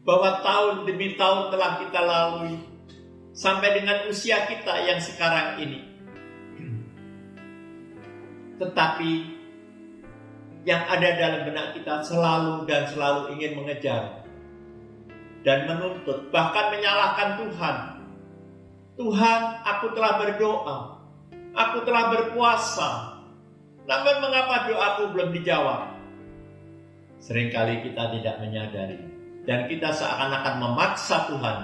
bahwa tahun demi tahun telah kita lalui sampai dengan usia kita yang sekarang ini? Tetapi yang ada dalam benak kita selalu dan selalu ingin mengejar dan menuntut, bahkan menyalahkan Tuhan. Tuhan, aku telah berdoa, aku telah berpuasa, namun mengapa doaku belum dijawab? Seringkali kita tidak menyadari dan kita seakan-akan memaksa Tuhan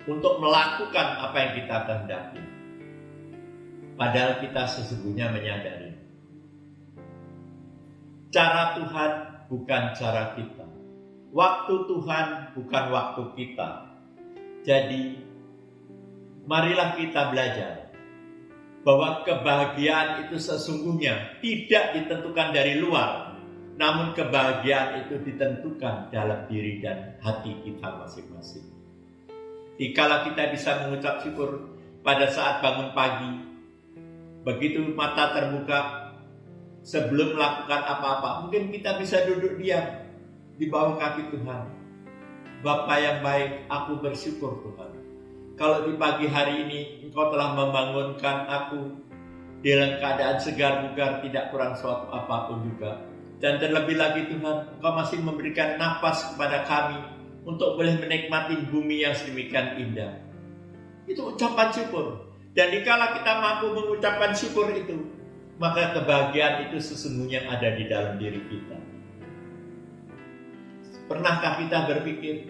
untuk melakukan apa yang kita kehendaki. Padahal kita sesungguhnya menyadari cara Tuhan bukan cara kita. Waktu Tuhan bukan waktu kita. Jadi, marilah kita belajar bahwa kebahagiaan itu sesungguhnya tidak ditentukan dari luar, namun kebahagiaan itu ditentukan dalam diri dan hati kita masing-masing. Dikala kita bisa mengucap syukur pada saat bangun pagi, begitu mata terbuka, sebelum melakukan apa-apa, mungkin kita bisa duduk diam di bawah kaki Tuhan. Bapa yang baik, aku bersyukur Tuhan. Kalau di pagi hari ini Engkau telah membangunkan aku dalam keadaan segar bugar, tidak kurang suatu apapun juga. Dan terlebih lagi Tuhan, Engkau masih memberikan nafas kepada kami untuk boleh menikmati bumi yang sedemikian indah. Itu ucapan syukur. Dan dikala kita mampu mengucapkan syukur itu, maka kebahagiaan itu sesungguhnya ada di dalam diri kita. Pernahkah kita berpikir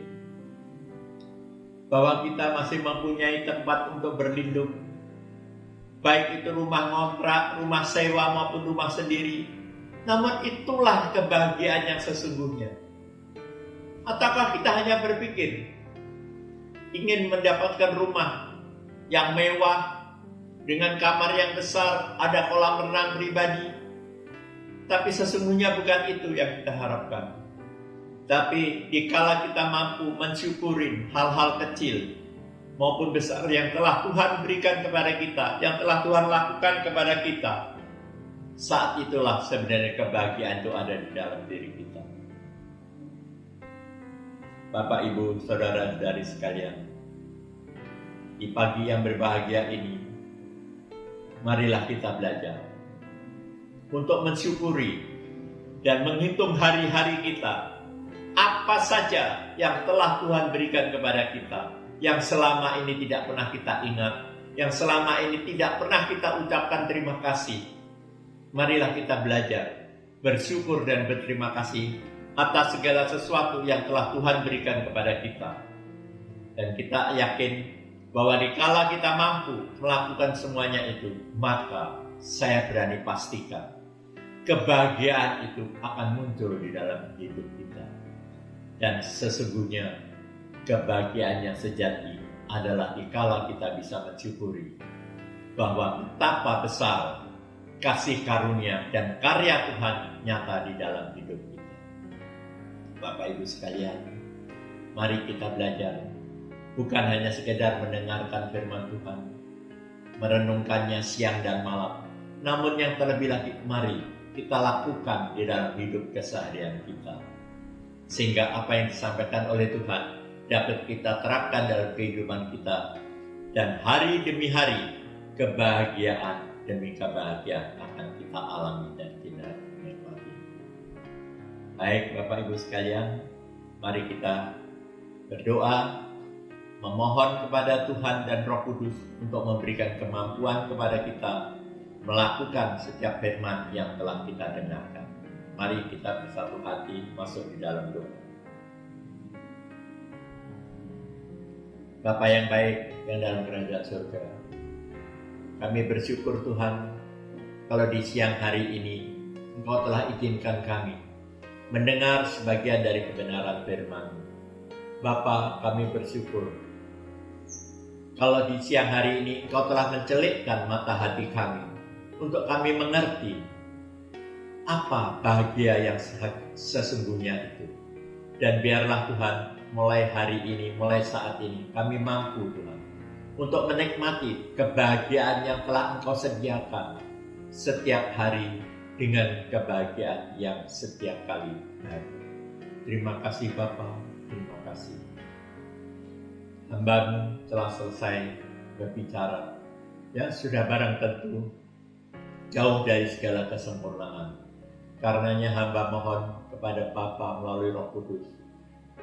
bahwa kita masih mempunyai tempat untuk berlindung? Baik itu rumah ngontrak, rumah sewa maupun rumah sendiri. Namun itulah kebahagiaan yang sesungguhnya. Ataukah kita hanya berpikir ingin mendapatkan rumah yang mewah, dengan kamar yang besar, ada kolam renang pribadi. Tapi sesungguhnya bukan itu yang kita harapkan. Tapi dikala kita mampu mensyukuri hal-hal kecil maupun besar yang telah Tuhan berikan kepada kita, yang telah Tuhan lakukan kepada kita, saat itulah sebenarnya kebahagiaan itu ada di dalam diri kita. Bapak, Ibu, Saudara-saudari sekalian, di pagi yang berbahagia ini, marilah kita belajar untuk mensyukuri dan menghitung hari-hari kita. Apa saja yang telah Tuhan berikan kepada kita, yang selama ini tidak pernah kita ingat, yang selama ini tidak pernah kita ucapkan terima kasih. Marilah kita belajar bersyukur dan berterima kasih atas segala sesuatu yang telah Tuhan berikan kepada kita. Dan kita yakin bahwa dikala kita mampu melakukan semuanya itu, maka saya berani pastikan kebahagiaan itu akan muncul di dalam hidup kita. Dan sesungguhnya kebahagiaan yang sejati adalah dikala kita bisa mensyukuri bahwa betapa besar kasih karunia dan karya Tuhan nyata di dalam hidup kita. Bapak Ibu sekalian, mari kita belajar bukan hanya sekedar mendengarkan firman Tuhan, merenungkannya siang dan malam, namun yang terlebih lagi mari kita lakukan di dalam hidup keseharian kita. Sehingga apa yang disampaikan oleh Tuhan dapat kita terapkan dalam kehidupan kita. Dan hari demi hari, kebahagiaan demi kebahagiaan akan kita alami dan kita nikmati. Baik Bapak Ibu sekalian, mari kita berdoa, memohon kepada Tuhan dan Roh Kudus untuk memberikan kemampuan kepada kita melakukan setiap firman yang telah kita dengarkan. Mari kita bersatu hati masuk di dalam doa. Bapa yang baik yang dalam kerajaan surga, kami bersyukur Tuhan kalau di siang hari ini Engkau telah izinkan kami mendengar sebagian dari kebenaran firman. Bapa, kami bersyukur kalau di siang hari ini Engkau telah mencelikkan mata hati kami untuk kami mengerti apa bahagia yang sesungguhnya itu. Dan biarlah Tuhan mulai hari ini, mulai saat ini kami mampu Tuhan untuk menikmati kebahagiaan yang telah Engkau sediakan setiap hari dengan kebahagiaan yang setiap kali hari. Terima kasih Bapa, terima kasih. Hamba-Mu telah selesai berbicara, ya sudah barang tentu jauh dari segala kesempurnaan. Karenanya hamba mohon kepada Bapa melalui Roh Kudus,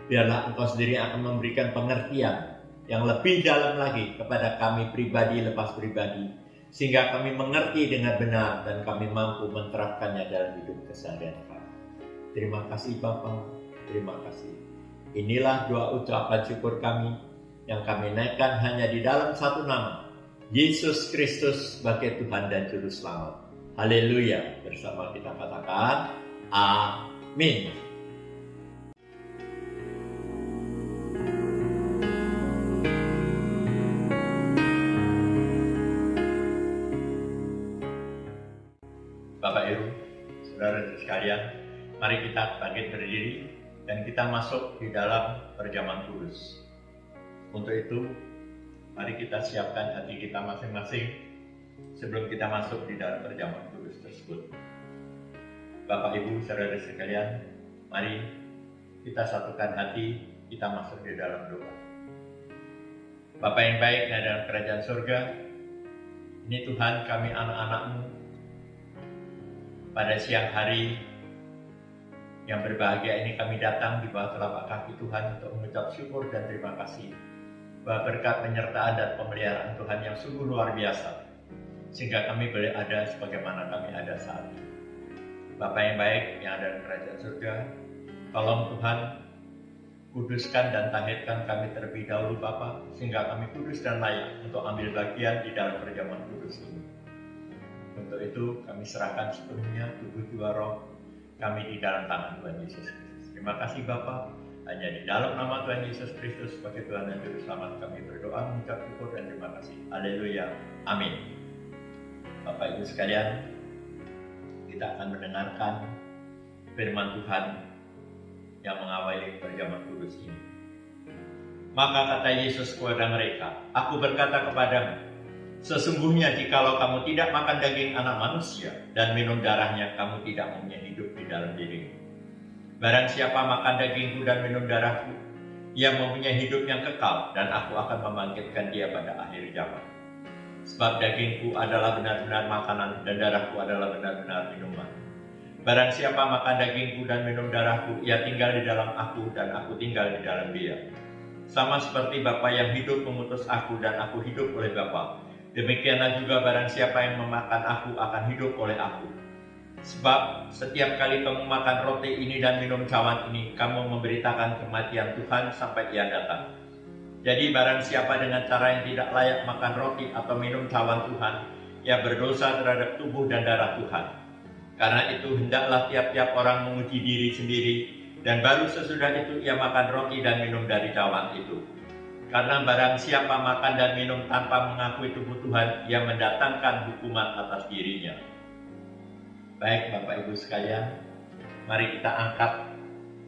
biarlah Engkau sendiri akan memberikan pengertian yang lebih dalam lagi kepada kami pribadi lepas pribadi, sehingga kami mengerti dengan benar dan kami mampu menerapkannya dalam hidup keseharian kami. Terima kasih Bapa, terima kasih. Inilah doa ucapan syukur kami yang kami naikkan hanya di dalam satu nama, Yesus Kristus sebagai Tuhan dan Juru Selamat. Haleluya. Bersama kita katakan amin. sekalian, mari kita bangkit berdiri dan kita masuk di dalam perjamuan kudus. Untuk itu, mari kita siapkan hati kita masing-masing sebelum kita masuk di dalam perjamuan kudus tersebut. Bapak Ibu saudara sekalian, mari kita satukan hati, kita masuk di dalam doa. Bapa yang baik yang dalam kerajaan surga, ini Tuhan, kami anak-anak-Mu pada siang hari yang berbahagia ini kami datang di bawah telapak kaki Tuhan untuk mengucap syukur dan terima kasih bahwa berkat penyertaan dan pemeliharaan Tuhan yang sungguh luar biasa sehingga kami boleh ada sebagaimana kami ada saat ini. Bapa yang baik yang ada di kerajaan surga, tolong Tuhan kuduskan dan tahirkan kami terlebih dahulu Bapa, sehingga kami kudus dan layak untuk ambil bagian di dalam perjamuan kudus ini. Untuk itu kami serahkan sepenuhnya tubuh jiwa roh kami di dalam tangan Tuhan Yesus Kristus. Terima kasih Bapa, hanya di dalam nama Tuhan Yesus Kristus sebagai Tuhan dan Juru Selamat kami berdoa, mengucap syukur dan terima kasih. Haleluya, amin. Bapak Ibu sekalian, kita akan mendengarkan firman Tuhan yang mengawali perjamuan kudus ini. Maka kata Yesus kepada mereka, "Aku berkata kepadamu, sesungguhnya jikalau kamu tidak makan daging anak manusia dan minum darahnya, kamu tidak mempunyai hidup di dalam dirimu. Barang siapa makan dagingku dan minum darahku, ia mempunyai hidup yang kekal, dan aku akan membangkitkan dia pada akhir zaman. Sebab dagingku adalah benar-benar makanan, dan darahku adalah benar-benar minuman. Barang siapa makan dagingku dan minum darahku, ia tinggal di dalam aku dan aku tinggal di dalam dia. Sama seperti Bapa yang hidup mengutus aku dan aku hidup oleh Bapa, demikianlah juga barang siapa yang memakan aku akan hidup oleh aku. Sebab setiap kali kamu makan roti ini dan minum cawan ini, kamu memberitakan kematian Tuhan sampai ia datang. Jadi barang siapa dengan cara yang tidak layak makan roti atau minum cawan Tuhan, ia berdosa terhadap tubuh dan darah Tuhan. Karena itu hendaklah tiap-tiap orang menguji diri sendiri, dan baru sesudah itu ia makan roti dan minum dari cawan itu. Karena barang siapa makan dan minum tanpa mengakui tubuh Tuhan, ia mendatangkan hukuman atas dirinya." Baik Bapak Ibu sekalian, mari kita angkat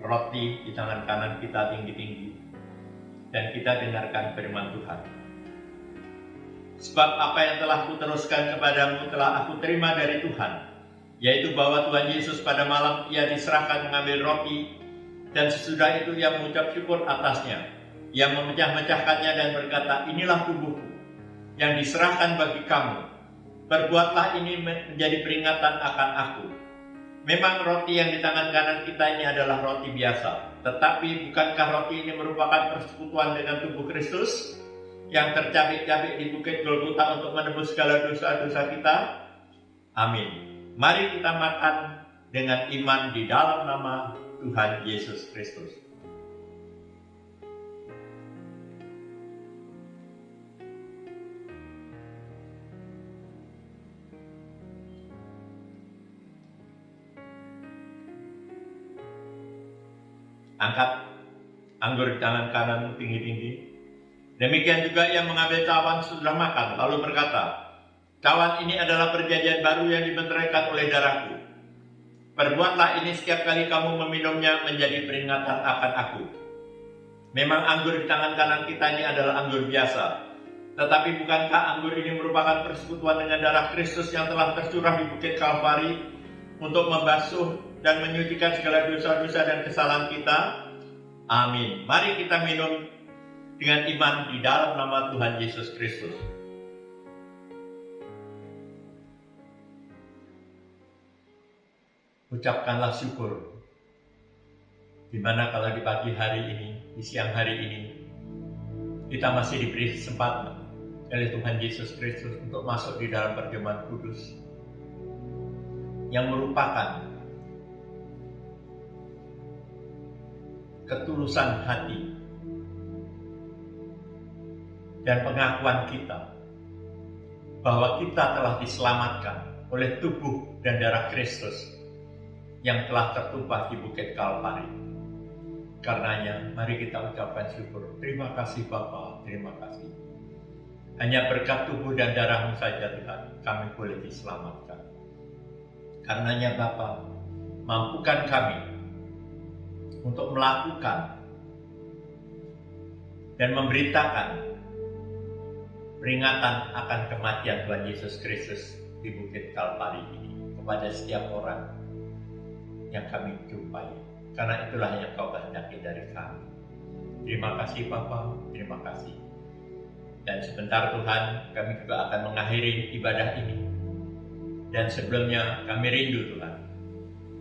roti di tangan kanan kita tinggi-tinggi, dan kita dengarkan firman Tuhan. "Sebab apa yang telah kuteruskan kepadamu telah aku terima dari Tuhan, yaitu bahwa Tuhan Yesus pada malam ia diserahkan mengambil roti, dan sesudah itu ia mengucap syukur atasnya. Ia memecah-mecahkannya dan berkata, 'Inilah tubuhku yang diserahkan bagi kamu. Perbuatlah ini menjadi peringatan akan aku.' Memang roti yang di tangan kanan kita ini adalah roti biasa, tetapi bukankah roti ini merupakan persekutuan dengan tubuh Kristus yang tercabik-cabik di bukit Golgota untuk menebus segala dosa-dosa kita? Amin. Mari kita makan dengan iman di dalam nama Tuhan Yesus Kristus." Angkat anggur di tangan kanan tinggi-tinggi. Demikian juga ia mengambil cawan sesudah makan, lalu berkata, "Cawan ini adalah perjanjian baru yang dibenteraikan oleh darahku. Perbuatlah ini setiap kali kamu meminumnya menjadi peringatan akan aku." Memang anggur di tangan kanan kita ini adalah anggur biasa, tetapi bukankah anggur ini merupakan persekutuan dengan darah Kristus yang telah tercurah di bukit Kalvari untuk membasuh dan menyucikan segala dosa-dosa dan kesalahan kita? Amin. Mari kita minum dengan iman di dalam nama Tuhan Yesus Kristus. Ucapkanlah syukur. Dimana kalau di pagi hari ini, di siang hari ini, kita masih diberi kesempatan oleh Tuhan Yesus Kristus untuk masuk di dalam perjamuan kudus yang merupakan ketulusan hati dan pengakuan kita bahwa kita telah diselamatkan oleh tubuh dan darah Kristus yang telah tertumpah di bukit Kalvari. Karenanya, mari kita ucapkan syukur. Terima kasih Bapa, terima kasih. Hanya berkat tubuh dan darah-Mu saja Tuhan, kami boleh diselamatkan. Karenanya Bapa, mampukan kami untuk melakukan dan memberitakan peringatan akan kematian Tuhan Yesus Kristus di Bukit Kalvari ini kepada setiap orang yang kami jumpai. Karena itulah yang Kau kehendaki dari kami. Terima kasih Bapa, terima kasih. Dan sebentar Tuhan, kami juga akan mengakhiri ibadah ini. Dan sebelumnya kami rindu Tuhan,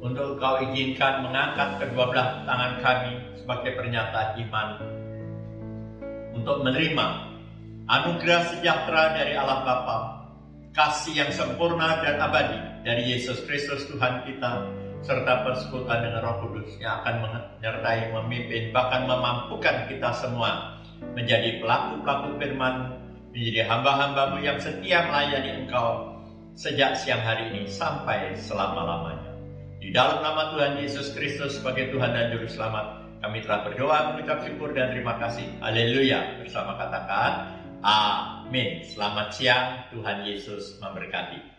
untuk Kau izinkan mengangkat kedua belah tangan kami sebagai pernyataan iman, untuk menerima anugerah sejahtera dari Allah Bapa, kasih yang sempurna dan abadi dari Yesus Kristus Tuhan kita, serta persekutuan dengan Roh Kudus yang akan menyertai, memimpin, bahkan memampukan kita semua menjadi pelaku-pelaku firman, menjadi hamba-hambamu yang setia melayani Engkau sejak siang hari ini sampai selama-lamanya. Di dalam nama Tuhan Yesus Kristus sebagai Tuhan dan Juru Selamat, kami telah berdoa, mengucap syukur dan terima kasih. Haleluya. Bersama katakan, Amin. Selamat siang, Tuhan Yesus memberkati.